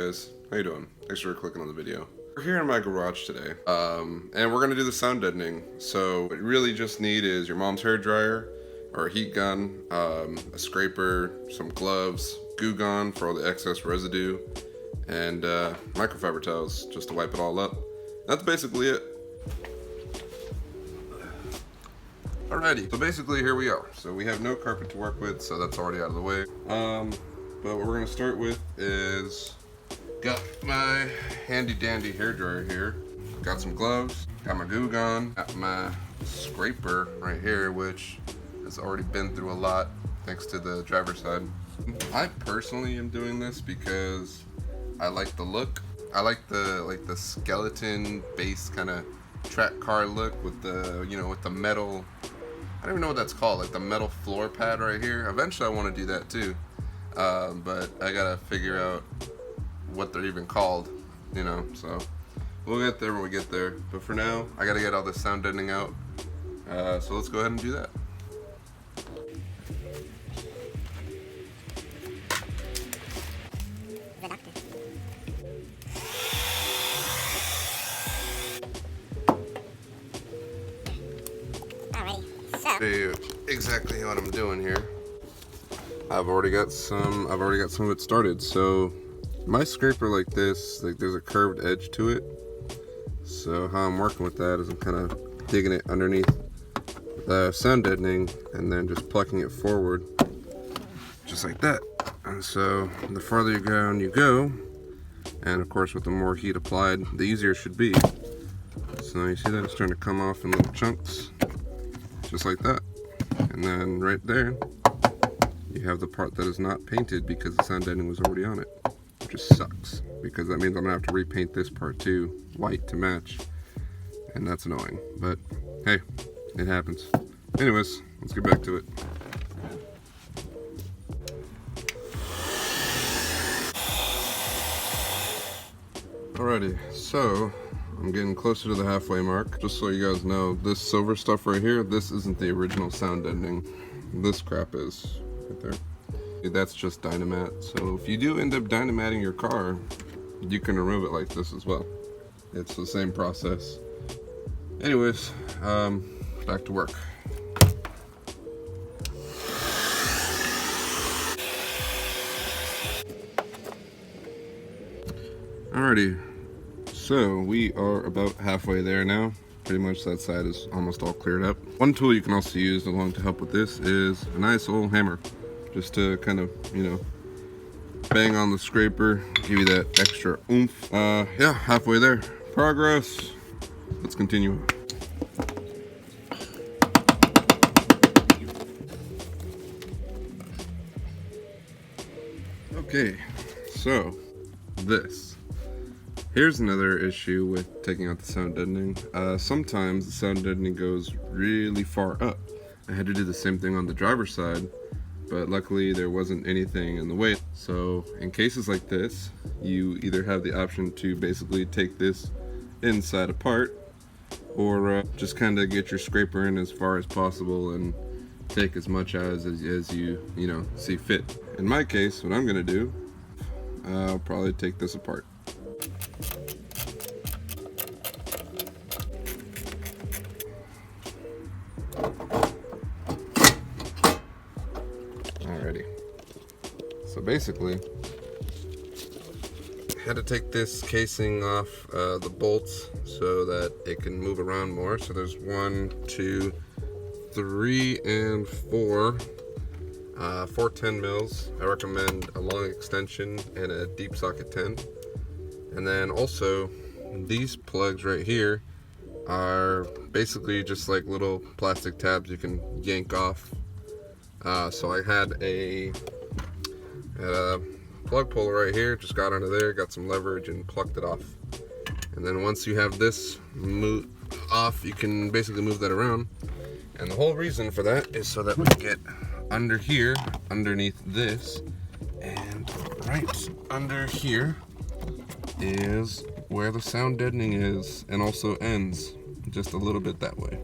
guys, how you doing? Thanks for clicking on the video. We're here in my garage today, and we're gonna do the sound deadening. So what you really just need is your mom's hair dryer or a heat gun, a scraper, some gloves, goo gun for all the excess residue, and microfiber towels just to wipe it all up. That's basically it. Alrighty, so basically here we are. So we have no carpet to work with, so that's already out of the way. But what we're gonna start with is, got my handy dandy hair dryer here, got some gloves, got my goo gun, got my scraper right here, which has already been through a lot thanks to the driver's side. I personally am doing this because I like the look. I like the skeleton base kind of track car look with the, you know, with the metal, I don't even know what that's called, like the metal floor pad right here. Eventually I want to do that too, but I gotta figure out what they're even called, you know, so we'll get there when we get there. But for now, I gotta get all this sound deadening out, so let's go ahead and do that. Exactly what I'm doing here. I've already got some of it started. So my scraper like this, like there's a curved edge to it. So how I'm working with that is I'm kind of digging it underneath the sound deadening and then just plucking it forward, just like that. And so the farther you go, and of course with the more heat applied, the easier it should be. So you see that it's starting to come off in little chunks, just like that. And then right there, you have the part that is not painted because the sound deadening was already on it, which just sucks because that means I'm gonna have to repaint this part too, white to match, and that's annoying. But hey, it happens. Anyways, let's get back to it. Alrighty, so I'm getting closer to the halfway mark. Just so you guys know, this silver stuff right here, this isn't the original sound deadening. This crap is right there. That's just Dynamat. So if you do end up Dynamating your car, you can remove it like this as well. It's the same process. Anyways, back to work. Alrighty. So we are about halfway there now. Pretty much that side is almost all cleared up. One tool you can also use along to help with this is a nice old hammer, just to kind of, you know, bang on the scraper, give you that extra oomph. Yeah, halfway there. Progress. Let's continue. Okay, so this. Here's another issue with taking out the sound deadening. Sometimes the sound deadening goes really far up. I had to do the same thing on the driver's side, but luckily there wasn't anything in the way. So in cases like this, you either have the option to basically take this inside apart, or just kind of get your scraper in as far as possible and take as much as you know, see fit. In my case, what I'm gonna do, I'll probably take this apart. Alrighty. So basically, I had to take this casing off the bolts so that it can move around more. So there's 1, 2, 3, and 4. 4 10 mils. I recommend a long extension and a deep socket 10. And then also these plugs right here are basically just like little plastic tabs you can yank off. So I had a plug puller right here, just got under there, got some leverage and plucked it off. And then once you have this off, you can basically move that around. And the whole reason for that is so that we can get under here, underneath this, and right under here is where the sound deadening is, and also ends just a little bit that way.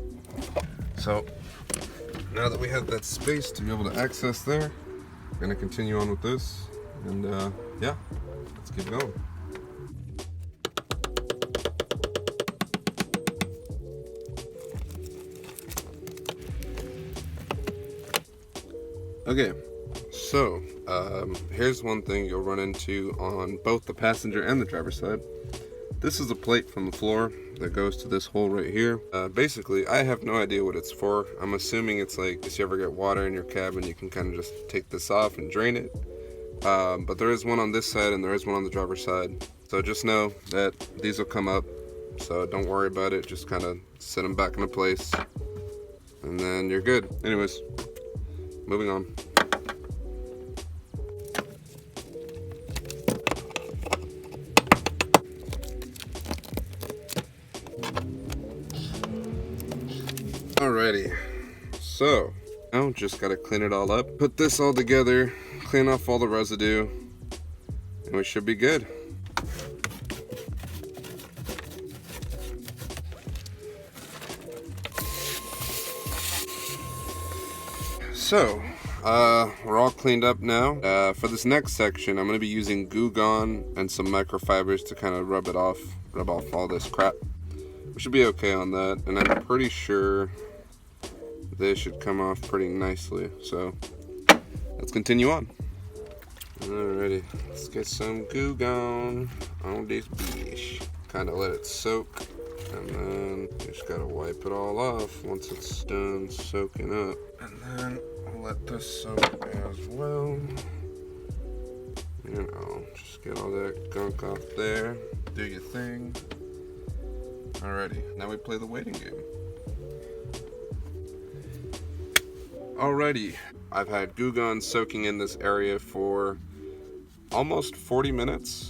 So now that we have that space to be able to access there, I'm gonna continue on with this, and yeah, let's keep going. Okay, so here's one thing you'll run into on both the passenger and the driver's side. This is a plate from the floor that goes to this hole right here. Basically, I have no idea what it's for. I'm assuming it's like if you ever get water in your cabin, you can kind of just take this off and drain it. But there is one on this side and there is one on the driver's side. So just know that these will come up. So don't worry about it. Just kind of set them back into place. And then you're good. Anyways, moving on. Alrighty, so now just gotta clean it all up, put this all together, clean off all the residue, and we should be good. So, we're all cleaned up now. For this next section, I'm gonna be using Goo Gone and some microfibers to kind of rub off all this crap. We should be okay on that, and I'm pretty sure they should come off pretty nicely. So let's continue on. Alrighty, let's get some Goo Gone on this bitch. Kind of let it soak, and then you just gotta wipe it all off once it's done soaking up. And then let this soak as well. You know, just get all that gunk off there. Do your thing. Alrighty, now we play the waiting game. Alrighty, I've had Goo Gone soaking in this area for almost 40 minutes,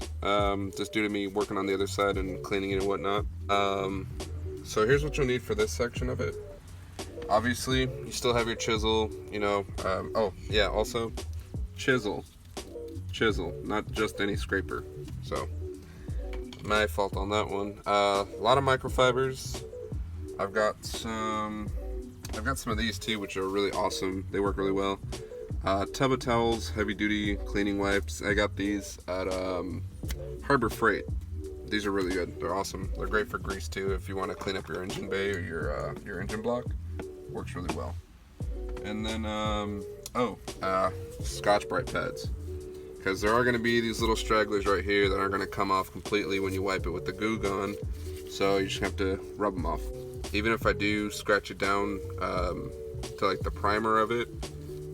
just due to me working on the other side and cleaning it and whatnot. So here's what you'll need for this section of it. Obviously, you still have your chisel, you know, oh yeah, also, chisel, not just any scraper, so. My fault on that one. A lot of microfibers. I've got some of these too, which are really awesome. They work really well. Tub of towels, heavy duty cleaning wipes. I got these at Harbor Freight. These are really good. They're awesome. They're great for grease too if you want to clean up your engine bay or your engine block. Works really well. And then Scotch-Brite pads. Because there are going to be these little stragglers right here that aren't going to come off completely when you wipe it with the Goo Gone, so you just have to rub them off. Even if I do scratch it down to like the primer of it,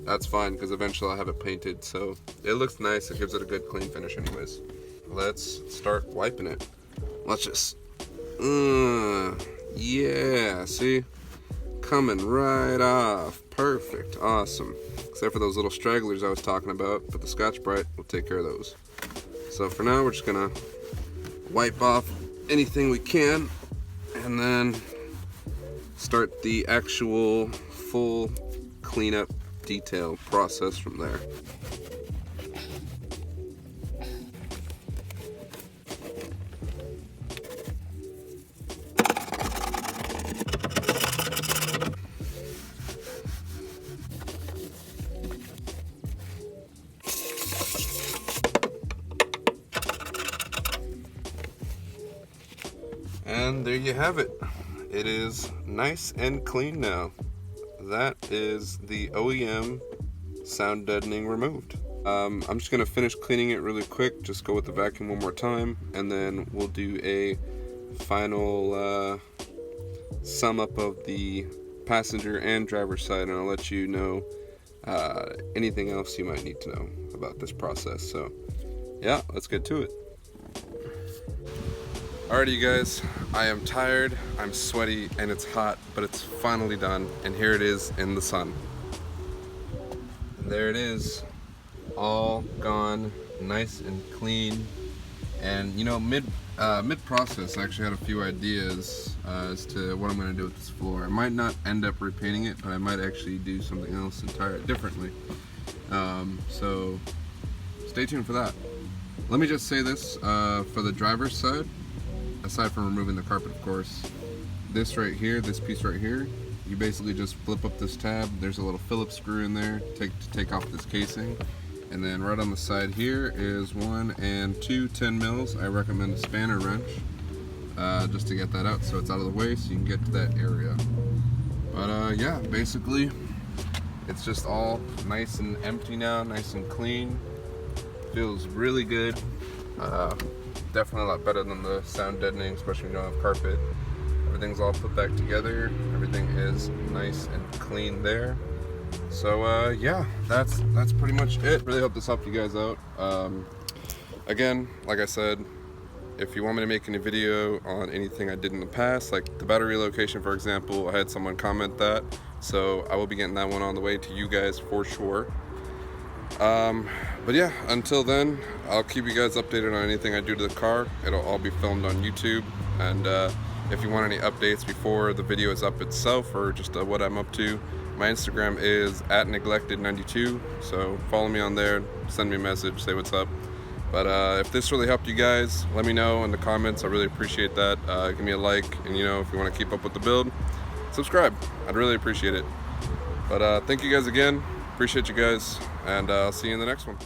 that's fine because eventually I'll have it painted, so it looks nice. It gives it a good clean finish anyways. Let's start wiping it. Let's just, yeah, see? Coming right off. Perfect, awesome. Except for those little stragglers I was talking about, but the Scotch-Brite will take care of those. So for now, we're just gonna wipe off anything we can, and then start the actual full cleanup detail process from there. And there you have it. It is nice and clean now. That is the OEM sound deadening removed. I'm just gonna finish cleaning it really quick, just go with the vacuum one more time, and then we'll do a final sum up of the passenger and driver side, and I'll let you know anything else you might need to know about this process. So yeah, let's get to it. Alrighty you guys, I am tired, I'm sweaty, and it's hot, but it's finally done, and here it is in the sun. And there it is, all gone, nice and clean. And you know, mid-process I actually had a few ideas as to what I'm going to do with this floor. I might not end up repainting it, but I might actually do something else entirely differently. So stay tuned for that. Let me just say this, for the driver's side, aside from removing the carpet of course, this right here, this piece right here, you basically just flip up this tab. There's a little Phillips screw in there to take off this casing. And then right on the side here is 1 and 2 10 mils. I recommend a spanner wrench just to get that out so it's out of the way so you can get to that area. But yeah, basically It's just all nice and empty now, nice and clean. Feels really good. Definitely a lot better than the sound deadening, especially when you don't have carpet. Everything's all put back together. Everything is nice and clean there. So yeah, that's pretty much it. Really hope this helped you guys out. Again, like I said, if you want me to make any video on anything I did in the past, like the battery location, for example, I had someone comment that, so I will be getting that one on the way to you guys for sure. But yeah, until then, I'll keep you guys updated on anything I do to the car. It'll all be filmed on YouTube, and if you want any updates before the video is up itself, or just what I'm up to, my Instagram is @neglected92, so follow me on there, send me a message, say what's up. But if this really helped you guys, let me know in the comments. I really appreciate that. Give me a like, and if you want to keep up with the build, subscribe. I'd really appreciate it. But thank you guys again. Appreciate you guys, and I'll see you in the next one.